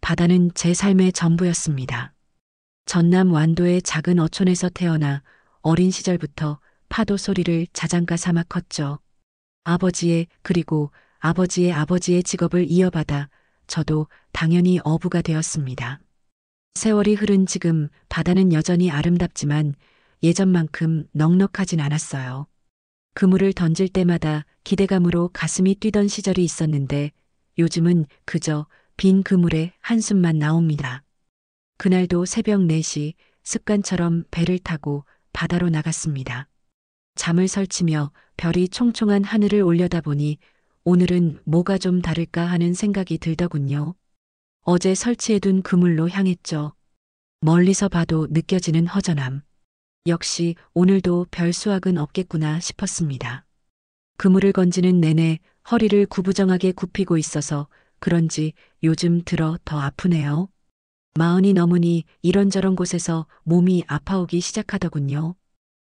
바다는 제 삶의 전부였습니다. 전남 완도의 작은 어촌에서 태어나 어린 시절부터 파도 소리를 자장가 삼아 컸죠. 아버지의 그리고 아버지의 아버지의 직업을 이어받아 저도 당연히 어부가 되었습니다. 세월이 흐른 지금 바다는 여전히 아름답지만 예전만큼 넉넉하진 않았어요. 그물을 던질 때마다 기대감으로 가슴이 뛰던 시절이 있었는데 요즘은 그저 빈 그물에 한숨만 나옵니다. 그날도 새벽 4시 습관처럼 배를 타고 바다로 나갔습니다. 잠을 설치며 별이 총총한 하늘을 올려다보니 오늘은 뭐가 좀 다를까 하는 생각이 들더군요. 어제 설치해둔 그물로 향했죠. 멀리서 봐도 느껴지는 허전함. 역시 오늘도 별 수확은 없겠구나 싶었습니다. 그물을 건지는 내내 허리를 구부정하게 굽히고 있어서 그런지 요즘 들어 더 아프네요. 마흔이 넘으니 이런저런 곳에서 몸이 아파오기 시작하더군요.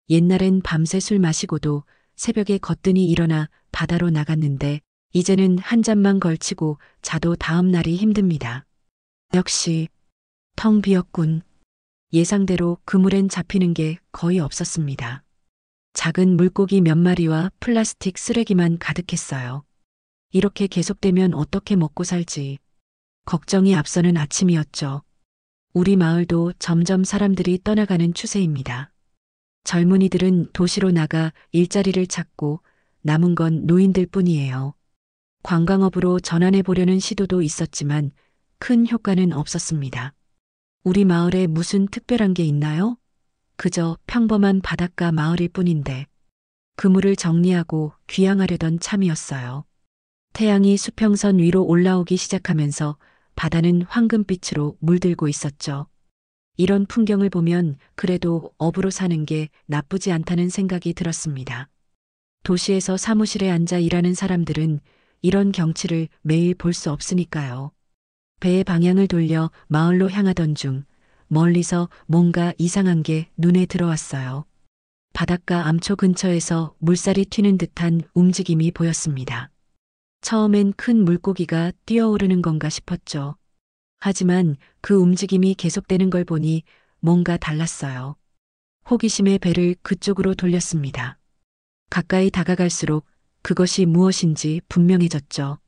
옛날엔 밤새 술 마시고도 새벽에 거뜬히 일어나 바다로 나갔는데 이제는 한 잔만 걸치고 자도 다음 날이 힘듭니다. 역시 텅 비었군. 예상대로 그물엔 잡히는 게 거의 없었습니다. 작은 물고기 몇 마리와 플라스틱 쓰레기만 가득했어요. 이렇게 계속되면 어떻게 먹고 살지. 걱정이 앞서는 아침이었죠. 우리 마을도 점점 사람들이 떠나가는 추세입니다. 젊은이들은 도시로 나가 일자리를 찾고 남은 건 노인들 뿐이에요. 관광업으로 전환해 보려는 시도도 있었지만 큰 효과는 없었습니다. 우리 마을에 무슨 특별한 게 있나요? 그저 평범한 바닷가 마을일 뿐인데 그물을 정리하고 귀향하려던 참이었어요. 태양이 수평선 위로 올라오기 시작하면서 바다는 황금빛으로 물들고 있었죠. 이런 풍경을 보면 그래도 어부로 사는 게 나쁘지 않다는 생각이 들었습니다. 도시에서 사무실에 앉아 일하는 사람들은 이런 경치를 매일 볼 수 없으니까요. 배의 방향을 돌려 마을로 향하던 중 멀리서 뭔가 이상한 게 눈에 들어왔어요. 바닷가 암초 근처에서 물살이 튀는 듯한 움직임이 보였습니다. 처음엔 큰 물고기가 뛰어오르는 건가 싶었죠. 하지만 그 움직임이 계속되는 걸 보니 뭔가 달랐어요. 호기심에 배를 그쪽으로 돌렸습니다. 가까이 다가갈수록 그것이 무엇인지 분명해졌죠.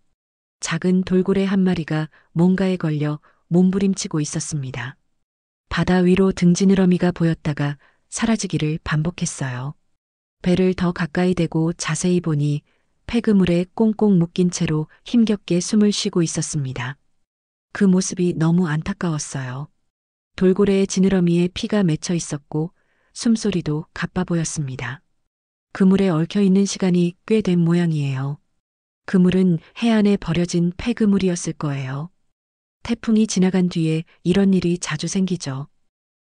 작은 돌고래 한 마리가 뭔가에 걸려 몸부림치고 있었습니다. 바다 위로 등지느러미가 보였다가 사라지기를 반복했어요. 배를 더 가까이 대고 자세히 보니 폐그물에 꽁꽁 묶인 채로 힘겹게 숨을 쉬고 있었습니다. 그 모습이 너무 안타까웠어요. 돌고래의 지느러미에 피가 맺혀 있었고 숨소리도 가빠 보였습니다. 그물에 얽혀 있는 시간이 꽤 된 모양이에요. 그물은 해안에 버려진 폐그물이었을 거예요. 태풍이 지나간 뒤에 이런 일이 자주 생기죠.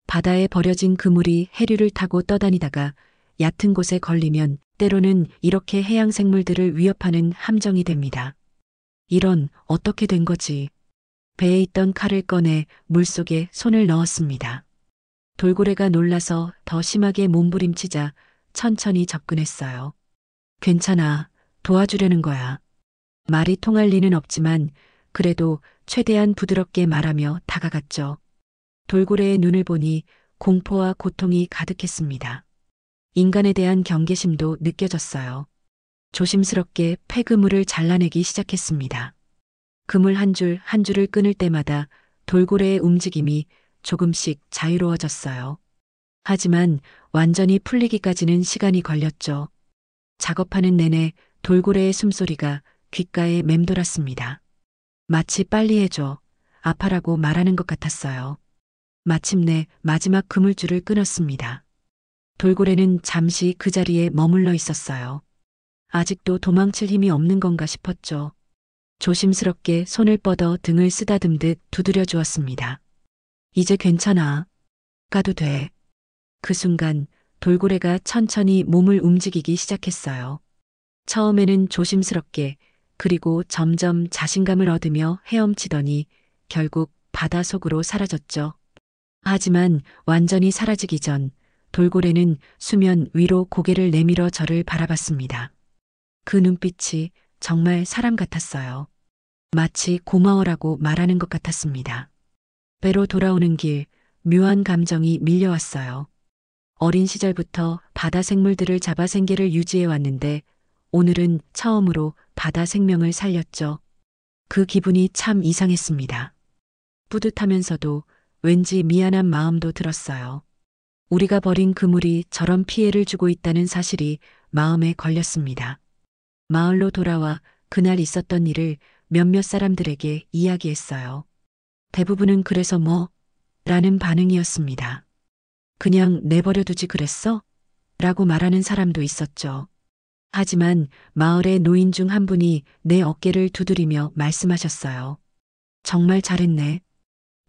바다에 버려진 그물이 해류를 타고 떠다니다가 얕은 곳에 걸리면 때로는 이렇게 해양 생물들을 위협하는 함정이 됩니다. 이런 어떻게 된 거지? 배에 있던 칼을 꺼내 물속에 손을 넣었습니다. 돌고래가 놀라서 더 심하게 몸부림치자 천천히 접근했어요. 괜찮아. 도와주려는 거야. 말이 통할 리는 없지만 그래도 최대한 부드럽게 말하며 다가갔죠. 돌고래의 눈을 보니 공포와 고통이 가득했습니다. 인간에 대한 경계심도 느껴졌어요. 조심스럽게 폐그물을 잘라내기 시작했습니다. 그물 한 줄 한 줄을 끊을 때마다 돌고래의 움직임이 조금씩 자유로워졌어요. 하지만 완전히 풀리기까지는 시간이 걸렸죠. 작업하는 내내 돌고래의 숨소리가 귓가에 맴돌았습니다. 마치 빨리 해줘. 아파라고 말하는 것 같았어요. 마침내 마지막 그물줄을 끊었습니다. 돌고래는 잠시 그 자리에 머물러 있었어요. 아직도 도망칠 힘이 없는 건가 싶었죠. 조심스럽게 손을 뻗어 등을 쓰다듬듯 두드려 주었습니다. 이제 괜찮아. 가도 돼. 그 순간 돌고래가 천천히 몸을 움직이기 시작했어요. 처음에는 조심스럽게 그리고 점점 자신감을 얻으며 헤엄치더니 결국 바다 속으로 사라졌죠. 하지만 완전히 사라지기 전 돌고래는 수면 위로 고개를 내밀어 저를 바라봤습니다. 그 눈빛이 정말 사람 같았어요. 마치 고마워라고 말하는 것 같았습니다. 배로 돌아오는 길, 묘한 감정이 밀려왔어요. 어린 시절부터 바다 생물들을 잡아 생계를 유지해 왔는데 오늘은 처음으로 바다 생명을 살렸죠. 그 기분이 참 이상했습니다. 뿌듯하면서도 왠지 미안한 마음도 들었어요. 우리가 버린 그물이 저런 피해를 주고 있다는 사실이 마음에 걸렸습니다. 마을로 돌아와 그날 있었던 일을 몇몇 사람들에게 이야기했어요. 대부분은 그래서 뭐? 라는 반응이었습니다. 그냥 내버려 두지 그랬어? 라고 말하는 사람도 있었죠. 하지만 마을의 노인 중 한 분이 내 어깨를 두드리며 말씀하셨어요. 정말 잘했네.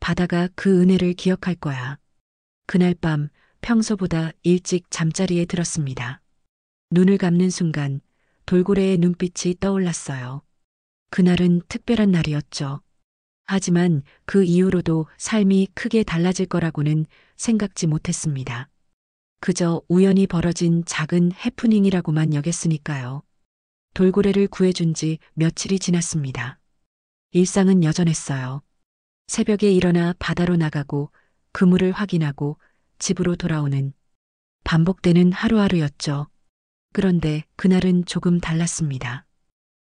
바다가 그 은혜를 기억할 거야. 그날 밤 평소보다 일찍 잠자리에 들었습니다. 눈을 감는 순간 돌고래의 눈빛이 떠올랐어요. 그날은 특별한 날이었죠. 하지만 그 이후로도 삶이 크게 달라질 거라고는 생각지 못했습니다. 그저 우연히 벌어진 작은 해프닝이라고만 여겼으니까요. 돌고래를 구해준 지 며칠이 지났습니다. 일상은 여전했어요. 새벽에 일어나 바다로 나가고 그물을 확인하고 집으로 돌아오는 반복되는 하루하루였죠. 그런데 그날은 조금 달랐습니다.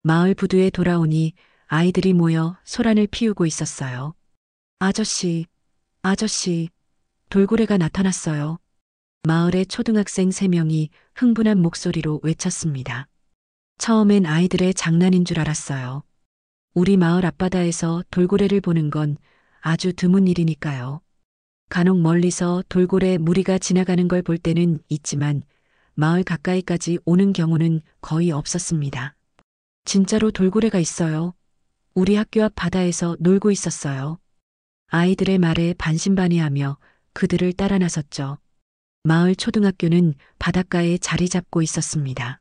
마을 부두에 돌아오니 아이들이 모여 소란을 피우고 있었어요. 아저씨, 아저씨, 돌고래가 나타났어요. 마을의 초등학생 3명이 흥분한 목소리로 외쳤습니다. 처음엔 아이들의 장난인 줄 알았어요. 우리 마을 앞바다에서 돌고래를 보는 건 아주 드문 일이니까요. 간혹 멀리서 돌고래 무리가 지나가는 걸 볼 때는 있지만 마을 가까이까지 오는 경우는 거의 없었습니다. 진짜로 돌고래가 있어요. 우리 학교 앞 바다에서 놀고 있었어요. 아이들의 말에 반신반의하며 그들을 따라 나섰죠. 마을 초등학교는 바닷가에 자리 잡고 있었습니다.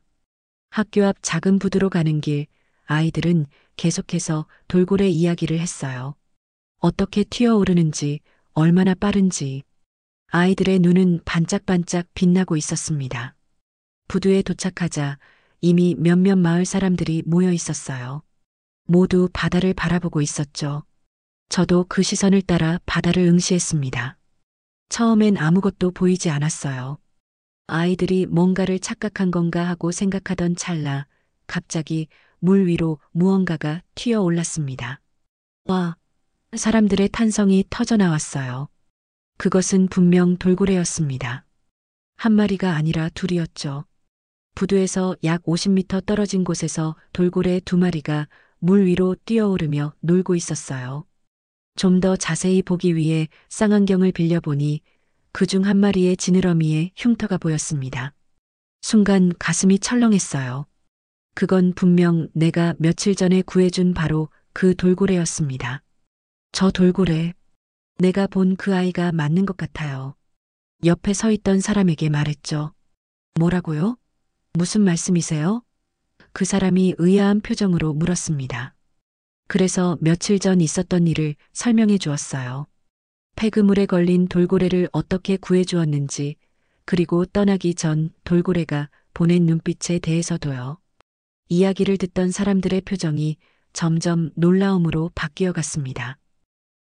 학교 앞 작은 부두로 가는 길, 아이들은 계속해서 돌고래 이야기를 했어요. 어떻게 튀어오르는지, 얼마나 빠른지. 아이들의 눈은 반짝반짝 빛나고 있었습니다. 부두에 도착하자 이미 몇몇 마을 사람들이 모여 있었어요. 모두 바다를 바라보고 있었죠. 저도 그 시선을 따라 바다를 응시했습니다. 처음엔 아무것도 보이지 않았어요. 아이들이 뭔가를 착각한 건가 하고 생각하던 찰나 갑자기 물 위로 무언가가 튀어 올랐습니다. 와, 사람들의 탄성이 터져 나왔어요. 그것은 분명 돌고래였습니다. 한 마리가 아니라 둘이었죠. 부두에서 약 50m 떨어진 곳에서 돌고래 2마리가 물 위로 뛰어오르며 놀고 있었어요. 좀 더 자세히 보기 위해 쌍안경을 빌려보니 그중 한 마리의 지느러미에 흉터가 보였습니다. 순간 가슴이 철렁했어요. 그건 분명 내가 며칠 전에 구해준 바로 그 돌고래였습니다. 저 돌고래, 내가 본 그 아이가 맞는 것 같아요. 옆에 서 있던 사람에게 말했죠. 뭐라고요? 무슨 말씀이세요? 그 사람이 의아한 표정으로 물었습니다. 그래서 며칠 전 있었던 일을 설명해 주었어요. 폐그물에 걸린 돌고래를 어떻게 구해주었는지, 그리고 떠나기 전 돌고래가 보낸 눈빛에 대해서도요. 이야기를 듣던 사람들의 표정이 점점 놀라움으로 바뀌어 갔습니다.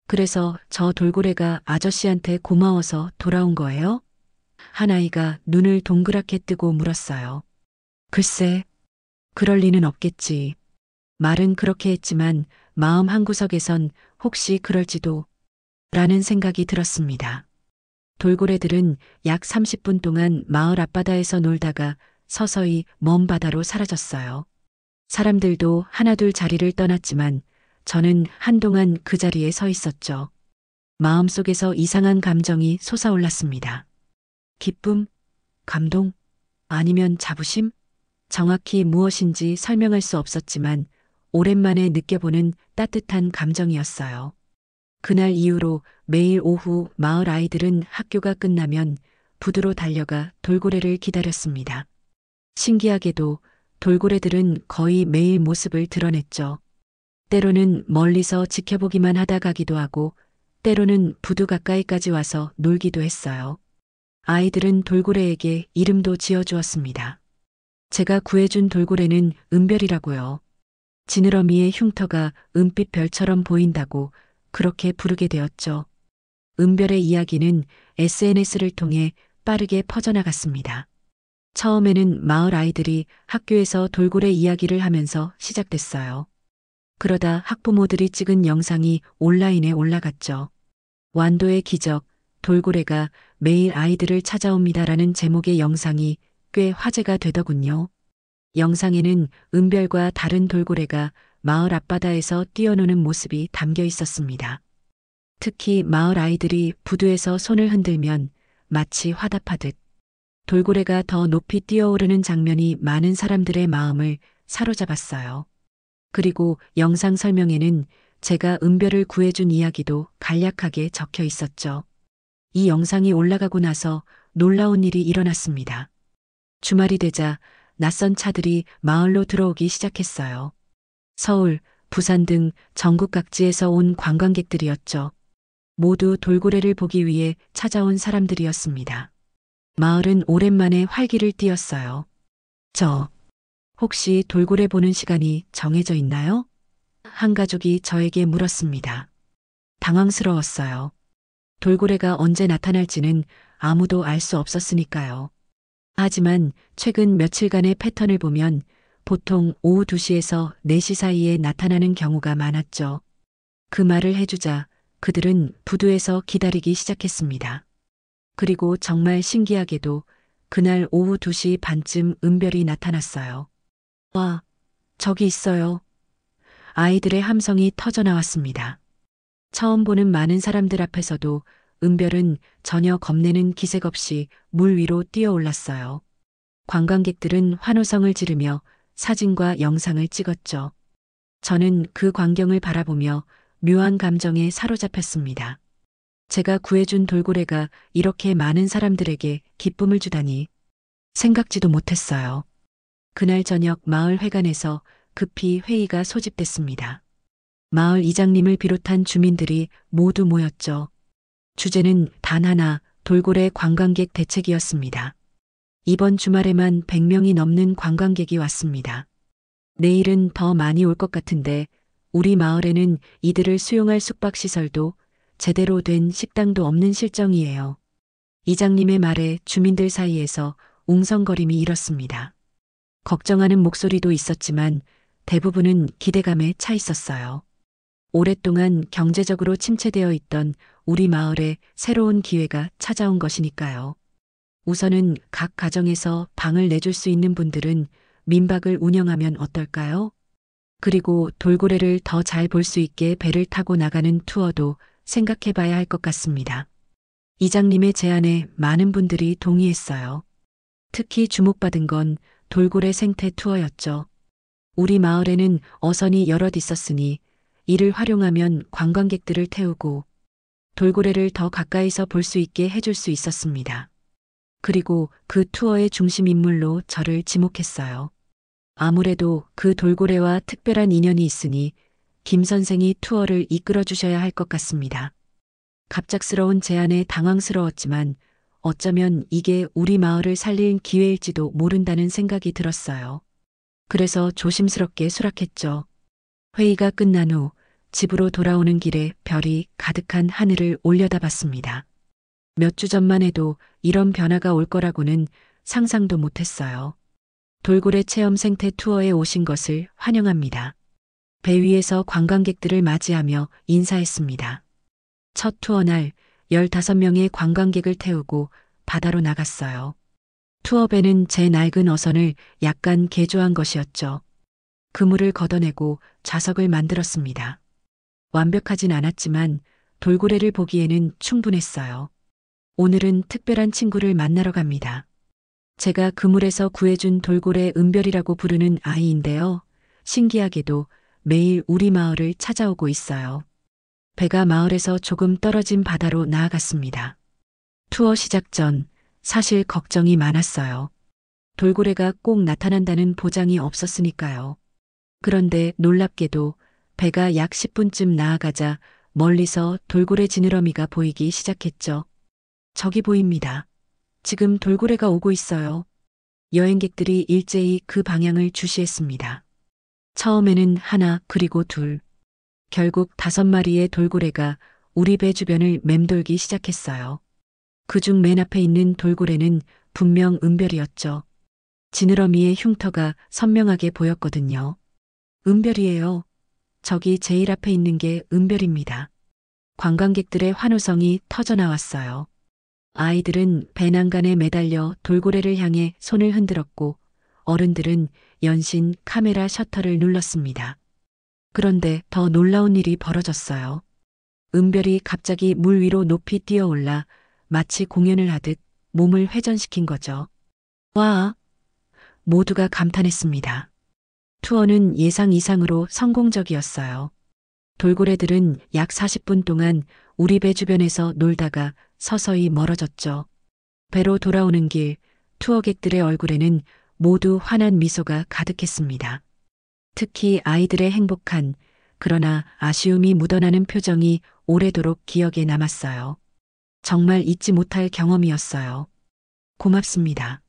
그래서 저 돌고래가 아저씨한테 고마워서 돌아온 거예요? 한 아이가 눈을 동그랗게 뜨고 물었어요. 글쎄, 그럴 리는 없겠지. 말은 그렇게 했지만 마음 한구석에선 혹시 그럴지도 라는 생각이 들었습니다. 돌고래들은 약 30분 동안 마을 앞바다에서 놀다가 서서히 먼 바다로 사라졌어요. 사람들도 하나둘 자리를 떠났지만 저는 한동안 그 자리에 서 있었죠. 마음속에서 이상한 감정이 솟아올랐습니다. 기쁨? 감동? 아니면 자부심? 정확히 무엇인지 설명할 수 없었지만 오랜만에 느껴보는 따뜻한 감정이었어요. 그날 이후로 매일 오후 마을 아이들은 학교가 끝나면 부두로 달려가 돌고래를 기다렸습니다. 신기하게도 돌고래들은 거의 매일 모습을 드러냈죠. 때로는 멀리서 지켜보기만 하다 가기도 하고 때로는 부두 가까이까지 와서 놀기도 했어요. 아이들은 돌고래에게 이름도 지어주었습니다. 제가 구해준 돌고래는 은별이라고요. 지느러미의 흉터가 은빛 별처럼 보인다고 그렇게 부르게 되었죠. 은별의 이야기는 SNS를 통해 빠르게 퍼져나갔습니다. 처음에는 마을 아이들이 학교에서 돌고래 이야기를 하면서 시작됐어요. 그러다 학부모들이 찍은 영상이 온라인에 올라갔죠. 완도의 기적, 돌고래가 매일 아이들을 찾아옵니다라는 제목의 영상이 꽤 화제가 되더군요. 영상에는 은별과 다른 돌고래가 마을 앞바다에서 뛰어노는 모습이 담겨 있었습니다. 특히 마을 아이들이 부두에서 손을 흔들면 마치 화답하듯 돌고래가 더 높이 뛰어오르는 장면이 많은 사람들의 마음을 사로잡았어요. 그리고 영상 설명에는 제가 은별을 구해준 이야기도 간략하게 적혀 있었죠. 이 영상이 올라가고 나서 놀라운 일이 일어났습니다. 주말이 되자 낯선 차들이 마을로 들어오기 시작했어요. 서울, 부산 등 전국 각지에서 온 관광객들이었죠. 모두 돌고래를 보기 위해 찾아온 사람들이었습니다. 마을은 오랜만에 활기를 띠었어요. 혹시 돌고래 보는 시간이 정해져 있나요? 한 가족이 저에게 물었습니다. 당황스러웠어요. 돌고래가 언제 나타날지는 아무도 알 수 없었으니까요. 하지만 최근 며칠간의 패턴을 보면 보통 오후 2시에서 4시 사이에 나타나는 경우가 많았죠. 그 말을 해주자 그들은 부두에서 기다리기 시작했습니다. 그리고 정말 신기하게도 그날 오후 2시 반쯤 은별이 나타났어요. 와, 저기 있어요. 아이들의 함성이 터져 나왔습니다. 처음 보는 많은 사람들 앞에서도 은별은 전혀 겁내는 기색 없이 물 위로 뛰어올랐어요. 관광객들은 환호성을 지르며 사진과 영상을 찍었죠. 저는 그 광경을 바라보며 묘한 감정에 사로잡혔습니다. 제가 구해준 돌고래가 이렇게 많은 사람들에게 기쁨을 주다니 생각지도 못했어요. 그날 저녁 마을 회관에서 급히 회의가 소집됐습니다. 마을 이장님을 비롯한 주민들이 모두 모였죠. 주제는 단 하나, 돌고래 관광객 대책이었습니다. 이번 주말에만 100명이 넘는 관광객이 왔습니다. 내일은 더 많이 올 것 같은데 우리 마을에는 이들을 수용할 숙박시설도 제대로 된 식당도 없는 실정이에요. 이장님의 말에 주민들 사이에서 웅성거림이 일었습니다. 걱정하는 목소리도 있었지만 대부분은 기대감에 차 있었어요. 오랫동안 경제적으로 침체되어 있던 우리 마을에 새로운 기회가 찾아온 것이니까요. 우선은 각 가정에서 방을 내줄 수 있는 분들은 민박을 운영하면 어떨까요? 그리고 돌고래를 더 잘 볼 수 있게 배를 타고 나가는 투어도 생각해 봐야 할 것 같습니다. 이장님의 제안에 많은 분들이 동의했어요. 특히 주목받은 건 돌고래 생태 투어였죠. 우리 마을에는 어선이 여럿 있었으니 이를 활용하면 관광객들을 태우고 돌고래를 더 가까이서 볼 수 있게 해줄 수 있었습니다. 그리고 그 투어의 중심 인물로 저를 지목했어요. 아무래도 그 돌고래와 특별한 인연이 있으니 김 선생이 투어를 이끌어 주셔야 할 것 같습니다. 갑작스러운 제안에 당황스러웠지만 어쩌면 이게 우리 마을을 살릴 기회일지도 모른다는 생각이 들었어요. 그래서 조심스럽게 수락했죠. 회의가 끝난 후 집으로 돌아오는 길에 별이 가득한 하늘을 올려다봤습니다. 몇 주 전만 해도 이런 변화가 올 거라고는 상상도 못했어요. 돌고래 체험 생태 투어에 오신 것을 환영합니다. 배 위에서 관광객들을 맞이하며 인사했습니다. 첫 투어 날 15명의 관광객을 태우고 바다로 나갔어요. 투어배는 제 낡은 어선을 약간 개조한 것이었죠. 그물을 걷어내고 좌석을 만들었습니다. 완벽하진 않았지만 돌고래를 보기에는 충분했어요. 오늘은 특별한 친구를 만나러 갑니다. 제가 그물에서 구해준 돌고래 은별이라고 부르는 아이인데요. 신기하게도 매일 우리 마을을 찾아오고 있어요. 배가 마을에서 조금 떨어진 바다로 나아갔습니다. 투어 시작 전 사실 걱정이 많았어요. 돌고래가 꼭 나타난다는 보장이 없었으니까요. 그런데 놀랍게도 배가 약 10분쯤 나아가자 멀리서 돌고래 지느러미가 보이기 시작했죠. 저기 보입니다. 지금 돌고래가 오고 있어요. 여행객들이 일제히 그 방향을 주시했습니다. 처음에는 하나 그리고 둘, 결국 5마리의 돌고래가 우리 배 주변을 맴돌기 시작했어요. 그중 맨 앞에 있는 돌고래는 분명 은별이었죠. 지느러미의 흉터가 선명하게 보였거든요. 은별이에요. 저기 제일 앞에 있는 게 은별입니다. 관광객들의 환호성이 터져나왔어요. 아이들은 배낭간에 매달려 돌고래를 향해 손을 흔들었고 어른들은 연신 카메라 셔터를 눌렀습니다. 그런데 더 놀라운 일이 벌어졌어요. 은별이 갑자기 물 위로 높이 뛰어올라 마치 공연을 하듯 몸을 회전시킨 거죠. 와! 모두가 감탄했습니다. 투어는 예상 이상으로 성공적이었어요. 돌고래들은 약 40분 동안 우리 배 주변에서 놀다가 서서히 멀어졌죠. 배로 돌아오는 길, 투어객들의 얼굴에는 모두 환한 미소가 가득했습니다. 특히 아이들의 행복한, 그러나 아쉬움이 묻어나는 표정이 오래도록 기억에 남았어요. 정말 잊지 못할 경험이었어요. 고맙습니다.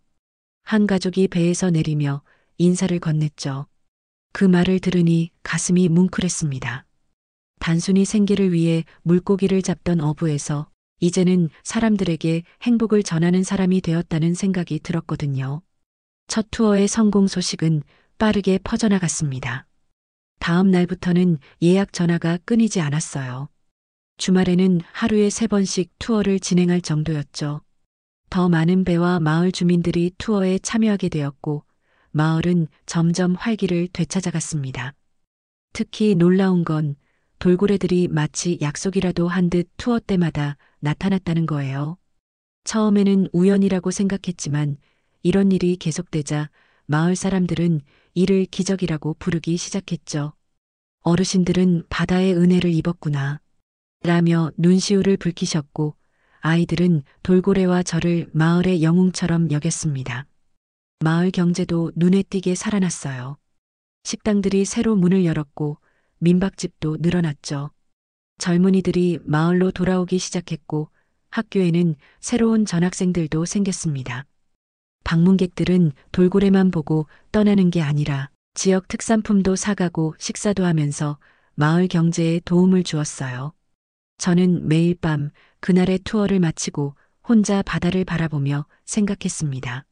한 가족이 배에서 내리며 인사를 건넸죠. 그 말을 들으니 가슴이 뭉클했습니다. 단순히 생계를 위해 물고기를 잡던 어부에서 이제는 사람들에게 행복을 전하는 사람이 되었다는 생각이 들었거든요. 첫 투어의 성공 소식은 빠르게 퍼져나갔습니다. 다음 날부터는 예약 전화가 끊이지 않았어요. 주말에는 하루에 3번씩 투어를 진행할 정도였죠. 더 많은 배와 마을 주민들이 투어에 참여하게 되었고 마을은 점점 활기를 되찾아갔습니다. 특히 놀라운 건 돌고래들이 마치 약속이라도 한 듯 투어 때마다 나타났다는 거예요. 처음에는 우연이라고 생각했지만 이런 일이 계속되자 마을 사람들은 이를 기적이라고 부르기 시작했죠. 어르신들은 바다의 은혜를 입었구나 라며 눈시울을 붉히셨고 아이들은 돌고래와 저를 마을의 영웅처럼 여겼습니다. 마을 경제도 눈에 띄게 살아났어요. 식당들이 새로 문을 열었고 민박집도 늘어났죠. 젊은이들이 마을로 돌아오기 시작했고 학교에는 새로운 전학생들도 생겼습니다. 방문객들은 돌고래만 보고 떠나는 게 아니라 지역 특산품도 사가고 식사도 하면서 마을 경제에 도움을 주었어요. 저는 매일 밤 그날의 투어를 마치고 혼자 바다를 바라보며 생각했습니다.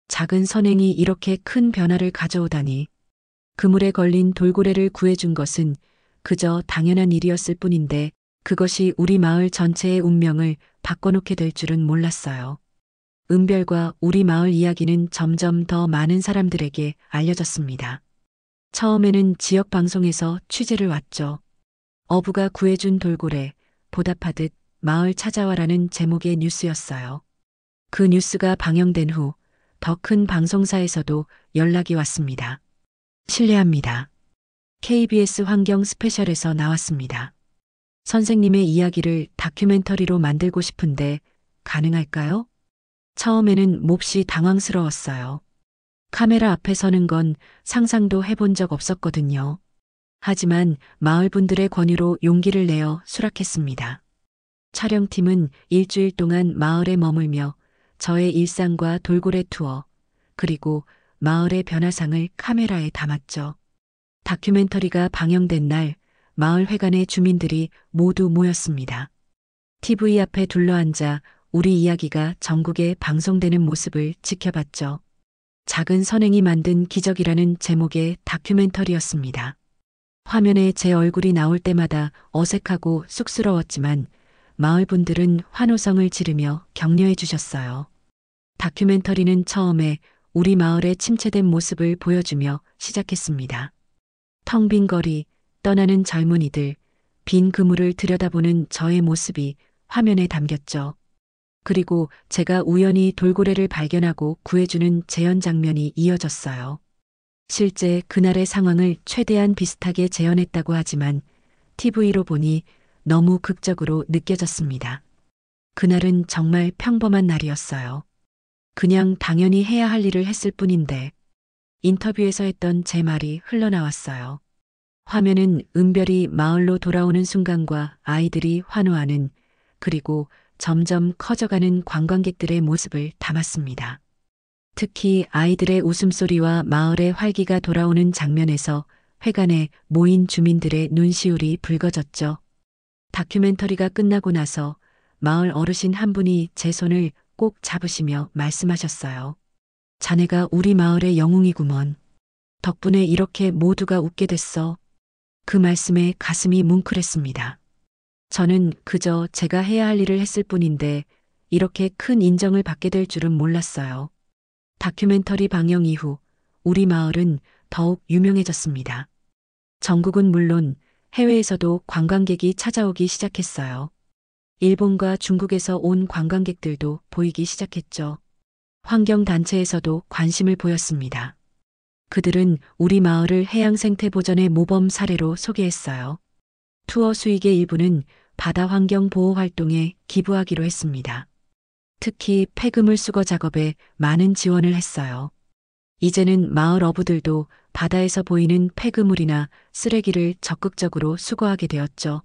작은 선행이 이렇게 큰 변화를 가져오다니. 그물에 걸린 돌고래를 구해준 것은 그저 당연한 일이었을 뿐인데 그것이 우리 마을 전체의 운명을 바꿔놓게 될 줄은 몰랐어요. 은별과 우리 마을 이야기는 점점 더 많은 사람들에게 알려졌습니다. 처음에는 지역 방송에서 취재를 왔죠. 어부가 구해준 돌고래, 보답하듯 마을 찾아와라는 제목의 뉴스였어요. 그 뉴스가 방영된 후 더 큰 방송사에서도 연락이 왔습니다. 실례합니다. KBS 환경 스페셜에서 나왔습니다. 선생님의 이야기를 다큐멘터리로 만들고 싶은데 가능할까요? 처음에는 몹시 당황스러웠어요. 카메라 앞에 서는 건 상상도 해본 적 없었거든요. 하지만 마을 분들의 권유로 용기를 내어 수락했습니다. 촬영팀은 일주일 동안 마을에 머물며 저의 일상과 돌고래 투어, 그리고 마을의 변화상을 카메라에 담았죠. 다큐멘터리가 방영된 날 마을 회관의 주민들이 모두 모였습니다. TV 앞에 둘러앉아 우리 이야기가 전국에 방송되는 모습을 지켜봤죠. 작은 선행이 만든 기적이라는 제목의 다큐멘터리였습니다. 화면에 제 얼굴이 나올 때마다 어색하고 쑥스러웠지만 마을 분들은 환호성을 지르며 격려해 주셨어요. 다큐멘터리는 처음에 우리 마을의 침체된 모습을 보여주며 시작했습니다. 텅 빈 거리, 떠나는 젊은이들, 빈 그물을 들여다보는 저의 모습이 화면에 담겼죠. 그리고 제가 우연히 돌고래를 발견하고 구해주는 재현 장면이 이어졌어요. 실제 그날의 상황을 최대한 비슷하게 재현했다고 하지만 TV로 보니 너무 극적으로 느껴졌습니다. 그날은 정말 평범한 날이었어요. 그냥 당연히 해야 할 일을 했을 뿐인데 인터뷰에서 했던 제 말이 흘러나왔어요. 화면은 은별이 마을로 돌아오는 순간과 아이들이 환호하는 그리고 점점 커져가는 관광객들의 모습을 담았습니다. 특히 아이들의 웃음소리와 마을의 활기가 돌아오는 장면에서 회관에 모인 주민들의 눈시울이 붉어졌죠. 다큐멘터리가 끝나고 나서 마을 어르신 한 분이 제 손을 꼭 잡으시며 말씀하셨어요. 자네가 우리 마을의 영웅이구먼. 덕분에 이렇게 모두가 웃게 됐어. 그 말씀에 가슴이 뭉클했습니다. 저는 그저 제가 해야 할 일을 했을 뿐인데 이렇게 큰 인정을 받게 될 줄은 몰랐어요. 다큐멘터리 방영 이후 우리 마을은 더욱 유명해졌습니다. 전국은 물론 해외에서도 관광객이 찾아오기 시작했어요. 일본과 중국에서 온 관광객들도 보이기 시작했죠. 환경단체에서도 관심을 보였습니다. 그들은 우리 마을을 해양생태보전의 모범 사례로 소개했어요. 투어 수익의 일부는 바다 환경 보호 활동에 기부하기로 했습니다. 특히 폐그물 수거 작업에 많은 지원을 했어요. 이제는 마을 어부들도 바다에서 보이는 폐그물이나 쓰레기를 적극적으로 수거하게 되었죠.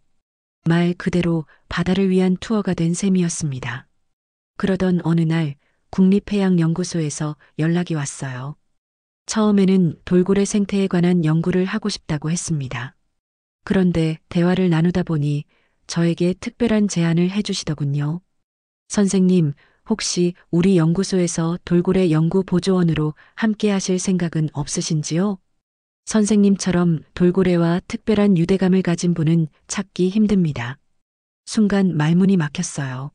말 그대로 바다를 위한 투어가 된 셈이었습니다. 그러던 어느 날 국립해양연구소에서 연락이 왔어요. 처음에는 돌고래 생태에 관한 연구를 하고 싶다고 했습니다. 그런데 대화를 나누다 보니 저에게 특별한 제안을 해주시더군요. 선생님, 혹시 우리 연구소에서 돌고래 연구 보조원으로 함께 하실 생각은 없으신지요? 선생님처럼 돌고래와 특별한 유대감을 가진 분은 찾기 힘듭니다. 순간 말문이 막혔어요.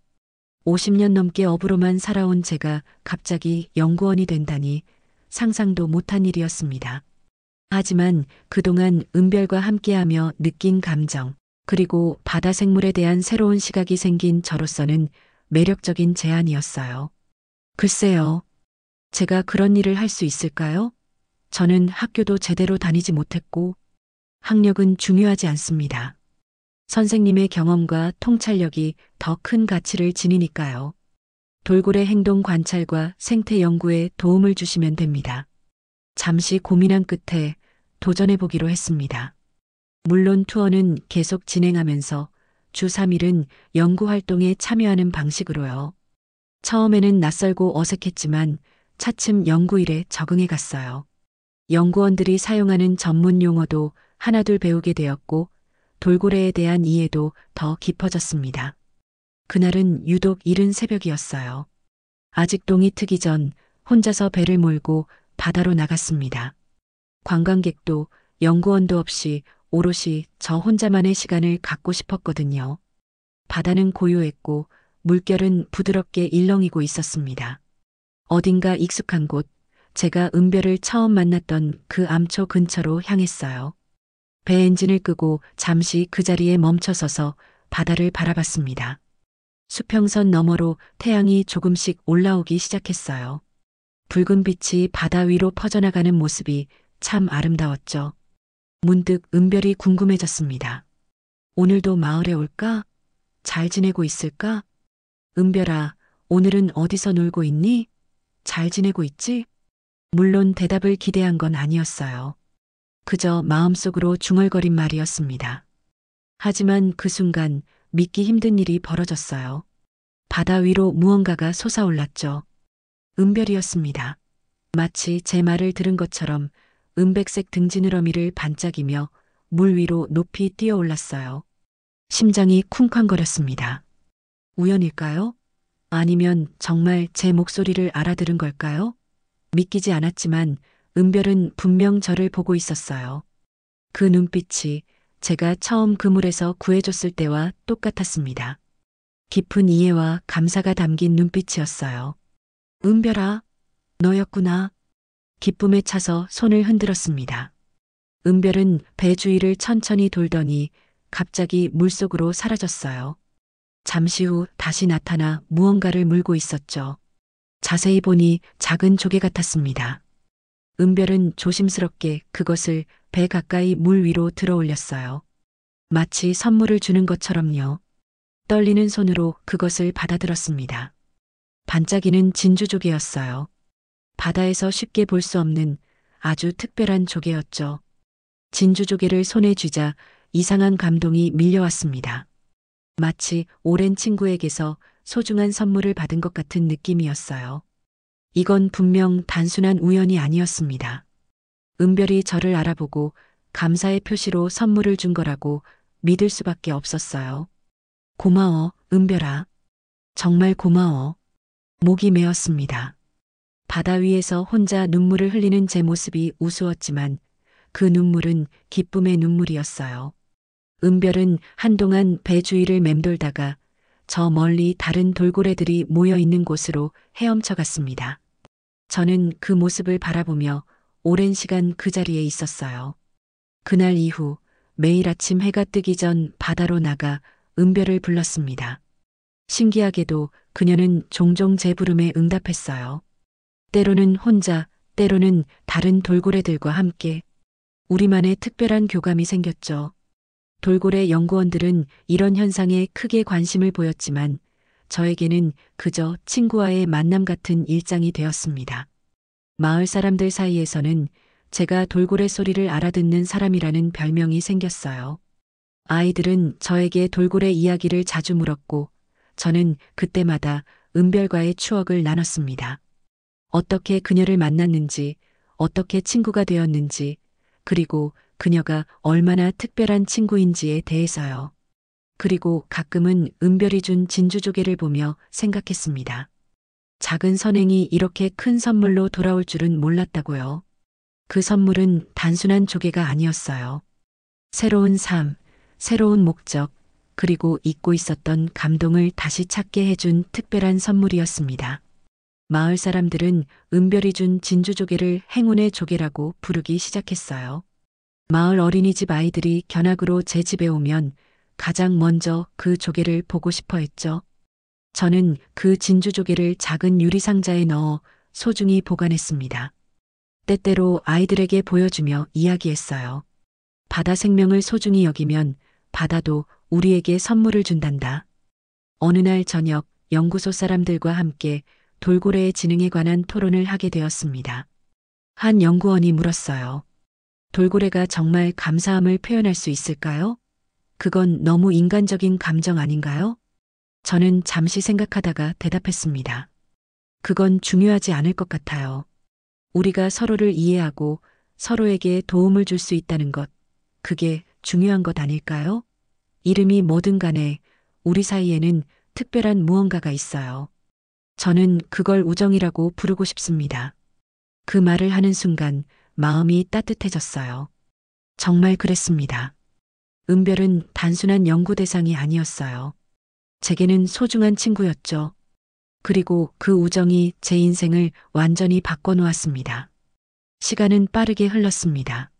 50년 넘게 어부로만 살아온 제가 갑자기 연구원이 된다니 상상도 못한 일이었습니다. 하지만 그동안 은별과 함께하며 느낀 감정, 그리고 바다 생물에 대한 새로운 시각이 생긴 저로서는 매력적인 제안이었어요. 글쎄요. 제가 그런 일을 할 수 있을까요? 저는 학교도 제대로 다니지 못했고 학력은 중요하지 않습니다. 선생님의 경험과 통찰력이 더 큰 가치를 지니니까요. 돌고래 행동 관찰과 생태 연구에 도움을 주시면 됩니다. 잠시 고민한 끝에 도전해보기로 했습니다. 물론 투어는 계속 진행하면서 주 3일은 연구 활동에 참여하는 방식으로요. 처음에는 낯설고 어색했지만 차츰 연구일에 적응해 갔어요. 연구원들이 사용하는 전문 용어도 하나둘 배우게 되었고 돌고래에 대한 이해도 더 깊어졌습니다. 그날은 유독 이른 새벽이었어요. 아직 동이 트기 전 혼자서 배를 몰고 바다로 나갔습니다. 관광객도 연구원도 없이 오롯이 저 혼자만의 시간을 갖고 싶었거든요. 바다는 고요했고 물결은 부드럽게 일렁이고 있었습니다. 어딘가 익숙한 곳, 제가 은별을 처음 만났던 그 암초 근처로 향했어요. 배 엔진을 끄고 잠시 그 자리에 멈춰서서 바다를 바라봤습니다. 수평선 너머로 태양이 조금씩 올라오기 시작했어요. 붉은 빛이 바다 위로 퍼져나가는 모습이 참 아름다웠죠. 문득 은별이 궁금해졌습니다. 오늘도 마을에 올까? 잘 지내고 있을까? 은별아, 오늘은 어디서 놀고 있니? 잘 지내고 있지? 물론 대답을 기대한 건 아니었어요. 그저 마음속으로 중얼거린 말이었습니다. 하지만 그 순간 믿기 힘든 일이 벌어졌어요. 바다 위로 무언가가 솟아올랐죠. 은별이었습니다. 마치 제 말을 들은 것처럼 은백색 등지느러미를 반짝이며 물 위로 높이 뛰어올랐어요. 심장이 쿵쾅거렸습니다. 우연일까요? 아니면 정말 제 목소리를 알아들은 걸까요? 믿기지 않았지만 은별은 분명 저를 보고 있었어요. 그 눈빛이 제가 처음 그물에서 구해줬을 때와 똑같았습니다. 깊은 이해와 감사가 담긴 눈빛이었어요. 은별아, 너였구나. 기쁨에 차서 손을 흔들었습니다. 은별은 배 주위를 천천히 돌더니 갑자기 물속으로 사라졌어요. 잠시 후 다시 나타나 무언가를 물고 있었죠. 자세히 보니 작은 조개 같았습니다. 은별은 조심스럽게 그것을 배 가까이 물 위로 들어 올렸어요. 마치 선물을 주는 것처럼요. 떨리는 손으로 그것을 받아들었습니다. 반짝이는 진주조개였어요. 바다에서 쉽게 볼 수 없는 아주 특별한 조개였죠. 진주조개를 손에 쥐자 이상한 감동이 밀려왔습니다. 마치 오랜 친구에게서 소중한 선물을 받은 것 같은 느낌이었어요. 이건 분명 단순한 우연이 아니었습니다. 은별이 저를 알아보고 감사의 표시로 선물을 준 거라고 믿을 수밖에 없었어요. 고마워, 은별아. 정말 고마워. 목이 메었습니다. 바다 위에서 혼자 눈물을 흘리는 제 모습이 우스웠지만 그 눈물은 기쁨의 눈물이었어요. 은별은 한동안 배 주위를 맴돌다가 저 멀리 다른 돌고래들이 모여 있는 곳으로 헤엄쳐 갔습니다. 저는 그 모습을 바라보며 오랜 시간 그 자리에 있었어요. 그날 이후 매일 아침 해가 뜨기 전 바다로 나가 은별을 불렀습니다. 신기하게도 그녀는 종종 제 부름에 응답했어요. 때로는 혼자, 때로는 다른 돌고래들과 함께 우리만의 특별한 교감이 생겼죠. 돌고래 연구원들은 이런 현상에 크게 관심을 보였지만 저에게는 그저 친구와의 만남 같은 일상이 되었습니다. 마을 사람들 사이에서는 제가 돌고래 소리를 알아듣는 사람이라는 별명이 생겼어요. 아이들은 저에게 돌고래 이야기를 자주 물었고 저는 그때마다 은별과의 추억을 나눴습니다. 어떻게 그녀를 만났는지, 어떻게 친구가 되었는지, 그리고 그녀가 얼마나 특별한 친구인지에 대해서요. 그리고 가끔은 은별이 준 진주조개를 보며 생각했습니다. 작은 선행이 이렇게 큰 선물로 돌아올 줄은 몰랐다고요. 그 선물은 단순한 조개가 아니었어요. 새로운 삶, 새로운 목적, 그리고 잊고 있었던 감동을 다시 찾게 해준 특별한 선물이었습니다. 마을 사람들은 은별이 준 진주조개를 행운의 조개라고 부르기 시작했어요. 마을 어린이집 아이들이 견학으로 제 집에 오면 가장 먼저 그 조개를 보고 싶어 했죠. 저는 그 진주조개를 작은 유리상자에 넣어 소중히 보관했습니다. 때때로 아이들에게 보여주며 이야기했어요. 바다 생명을 소중히 여기면 바다도 우리에게 선물을 준단다. 어느 날 저녁 연구소 사람들과 함께 돌고래의 지능에 관한 토론을 하게 되었습니다. 한 연구원이 물었어요. 돌고래가 정말 감사함을 표현할 수 있을까요? 그건 너무 인간적인 감정 아닌가요? 저는 잠시 생각하다가 대답했습니다. 그건 중요하지 않을 것 같아요. 우리가 서로를 이해하고 서로에게 도움을 줄 수 있다는 것, 그게 중요한 것 아닐까요? 이름이 뭐든 간에 우리 사이에는 특별한 무언가가 있어요. 저는 그걸 우정이라고 부르고 싶습니다. 그 말을 하는 순간 마음이 따뜻해졌어요. 정말 그랬습니다. 은별은 단순한 연구 대상이 아니었어요. 제게는 소중한 친구였죠. 그리고 그 우정이 제 인생을 완전히 바꿔놓았습니다. 시간은 빠르게 흘렀습니다.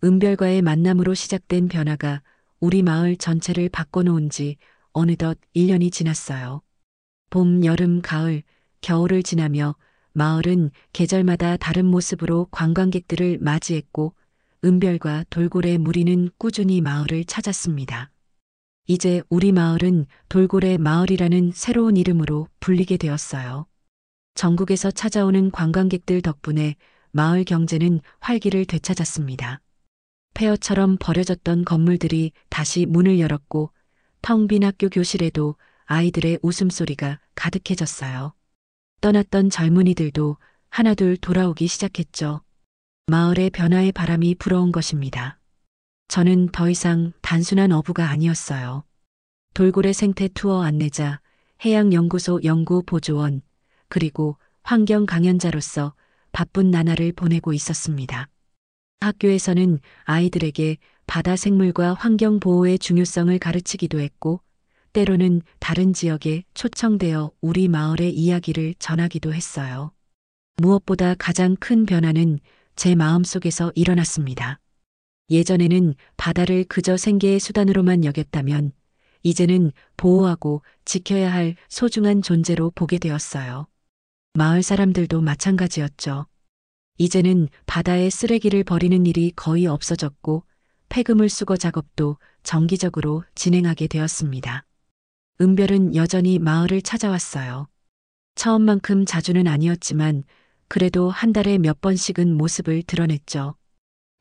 은별과의 만남으로 시작된 변화가 우리 마을 전체를 바꿔놓은 지 어느덧 1년이 지났어요. 봄, 여름, 가을, 겨울을 지나며 마을은 계절마다 다른 모습으로 관광객들을 맞이했고 은별과 돌고래 무리는 꾸준히 마을을 찾았습니다. 이제 우리 마을은 돌고래 마을이라는 새로운 이름으로 불리게 되었어요. 전국에서 찾아오는 관광객들 덕분에 마을 경제는 활기를 되찾았습니다. 폐허처럼 버려졌던 건물들이 다시 문을 열었고 텅 빈 학교 교실에도 아이들의 웃음소리가 가득해졌어요. 떠났던 젊은이들도 하나둘 돌아오기 시작했죠. 마을의 변화의 바람이 불어온 것입니다. 저는 더 이상 단순한 어부가 아니었어요. 돌고래 생태 투어 안내자, 해양연구소 연구 보조원, 그리고 환경 강연자로서 바쁜 나날을 보내고 있었습니다. 학교에서는 아이들에게 바다 생물과 환경 보호의 중요성을 가르치기도 했고, 때로는 다른 지역에 초청되어 우리 마을의 이야기를 전하기도 했어요. 무엇보다 가장 큰 변화는 제 마음속에서 일어났습니다. 예전에는 바다를 그저 생계의 수단으로만 여겼다면 이제는 보호하고 지켜야 할 소중한 존재로 보게 되었어요. 마을 사람들도 마찬가지였죠. 이제는 바다에 쓰레기를 버리는 일이 거의 없어졌고 폐기물 수거 작업도 정기적으로 진행하게 되었습니다. 은별은 여전히 마을을 찾아왔어요. 처음만큼 자주는 아니었지만 그래도 한 달에 몇 번씩은 모습을 드러냈죠.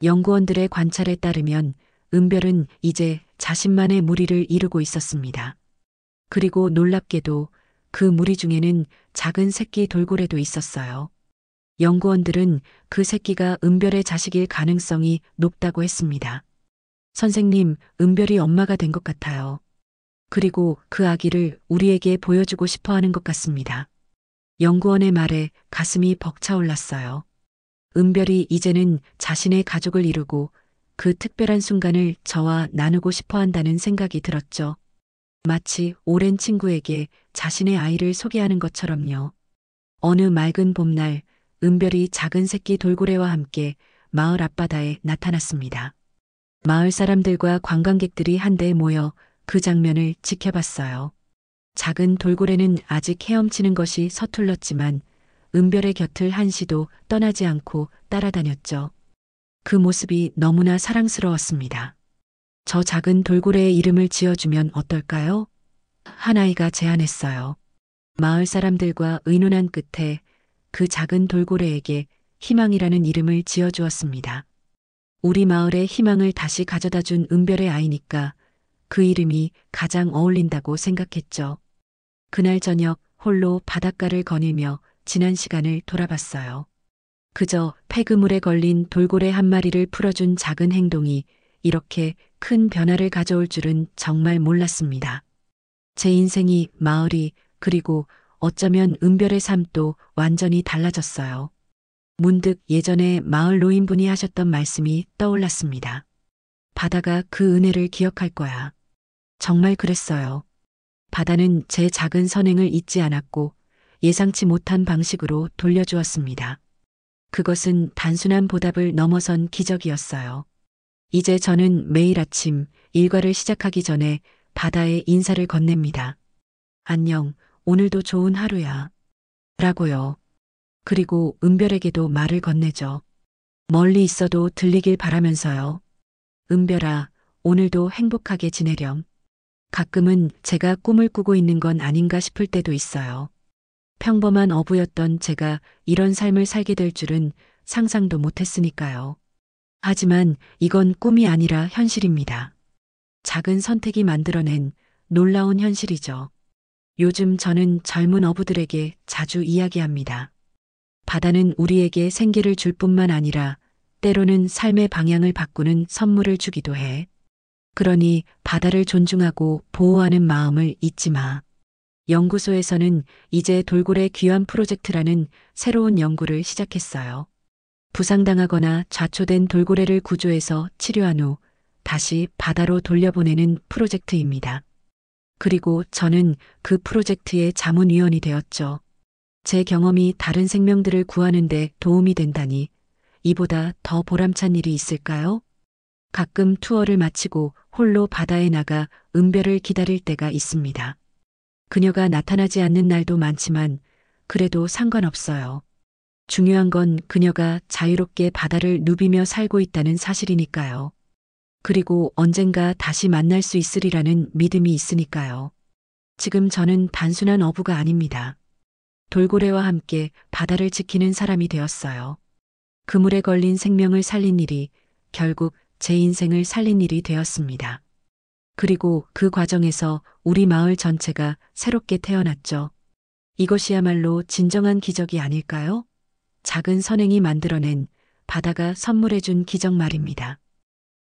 연구원들의 관찰에 따르면 은별은 이제 자신만의 무리를 이루고 있었습니다. 그리고 놀랍게도 그 무리 중에는 작은 새끼 돌고래도 있었어요. 연구원들은 그 새끼가 은별의 자식일 가능성이 높다고 했습니다. 선생님, 은별이 엄마가 된 것 같아요. 그리고 그 아기를 우리에게 보여주고 싶어 하는 것 같습니다. 연구원의 말에 가슴이 벅차올랐어요. 은별이 이제는 자신의 가족을 이루고 그 특별한 순간을 저와 나누고 싶어 한다는 생각이 들었죠. 마치 오랜 친구에게 자신의 아이를 소개하는 것처럼요. 어느 맑은 봄날, 은별이 작은 새끼 돌고래와 함께 마을 앞바다에 나타났습니다. 마을 사람들과 관광객들이 한데 모여 그 장면을 지켜봤어요. 작은 돌고래는 아직 헤엄치는 것이 서툴렀지만 은별의 곁을 한시도 떠나지 않고 따라다녔죠. 그 모습이 너무나 사랑스러웠습니다. 저 작은 돌고래의 이름을 지어주면 어떨까요? 한 아이가 제안했어요. 마을 사람들과 의논한 끝에 그 작은 돌고래에게 희망이라는 이름을 지어주었습니다. 우리 마을에 희망을 다시 가져다 준 은별의 아이니까 그 이름이 가장 어울린다고 생각했죠. 그날 저녁 홀로 바닷가를 거닐며 지난 시간을 돌아봤어요. 그저 폐그물에 걸린 돌고래 한 마리를 풀어준 작은 행동이 이렇게 큰 변화를 가져올 줄은 정말 몰랐습니다. 제 인생이, 마을이, 그리고 어쩌면 은별의 삶도 완전히 달라졌어요. 문득 예전에 마을 노인분이 하셨던 말씀이 떠올랐습니다. 바다가 그 은혜를 기억할 거야. 정말 그랬어요. 바다는 제 작은 선행을 잊지 않았고 예상치 못한 방식으로 돌려주었습니다. 그것은 단순한 보답을 넘어선 기적이었어요. 이제 저는 매일 아침 일과를 시작하기 전에 바다에 인사를 건넵니다. 안녕, 오늘도 좋은 하루야. 라고요. 그리고 은별에게도 말을 건네죠. 멀리 있어도 들리길 바라면서요. 은별아, 오늘도 행복하게 지내렴. 가끔은 제가 꿈을 꾸고 있는 건 아닌가 싶을 때도 있어요. 평범한 어부였던 제가 이런 삶을 살게 될 줄은 상상도 못했으니까요. 하지만 이건 꿈이 아니라 현실입니다. 작은 선택이 만들어낸 놀라운 현실이죠. 요즘 저는 젊은 어부들에게 자주 이야기합니다. 바다는 우리에게 생기를 줄 뿐만 아니라 때로는 삶의 방향을 바꾸는 선물을 주기도 해. 그러니 바다를 존중하고 보호하는 마음을 잊지 마. 연구소에서는 이제 돌고래 귀환 프로젝트라는 새로운 연구를 시작했어요. 부상당하거나 좌초된 돌고래를 구조해서 치료한 후 다시 바다로 돌려보내는 프로젝트입니다. 그리고 저는 그 프로젝트의 자문위원이 되었죠. 제 경험이 다른 생명들을 구하는 데 도움이 된다니 이보다 더 보람찬 일이 있을까요? 가끔 투어를 마치고 홀로 바다에 나가 은별을 기다릴 때가 있습니다. 그녀가 나타나지 않는 날도 많지만 그래도 상관없어요. 중요한 건 그녀가 자유롭게 바다를 누비며 살고 있다는 사실이니까요. 그리고 언젠가 다시 만날 수 있으리라는 믿음이 있으니까요. 지금 저는 단순한 어부가 아닙니다. 돌고래와 함께 바다를 지키는 사람이 되었어요. 그물에 걸린 생명을 살린 일이 결국 제 인생을 살린 일이 되었습니다. 그리고 그 과정에서 우리 마을 전체가 새롭게 태어났죠. 이것이야말로 진정한 기적이 아닐까요? 작은 선행이 만들어낸 바다가 선물해준 기적 말입니다.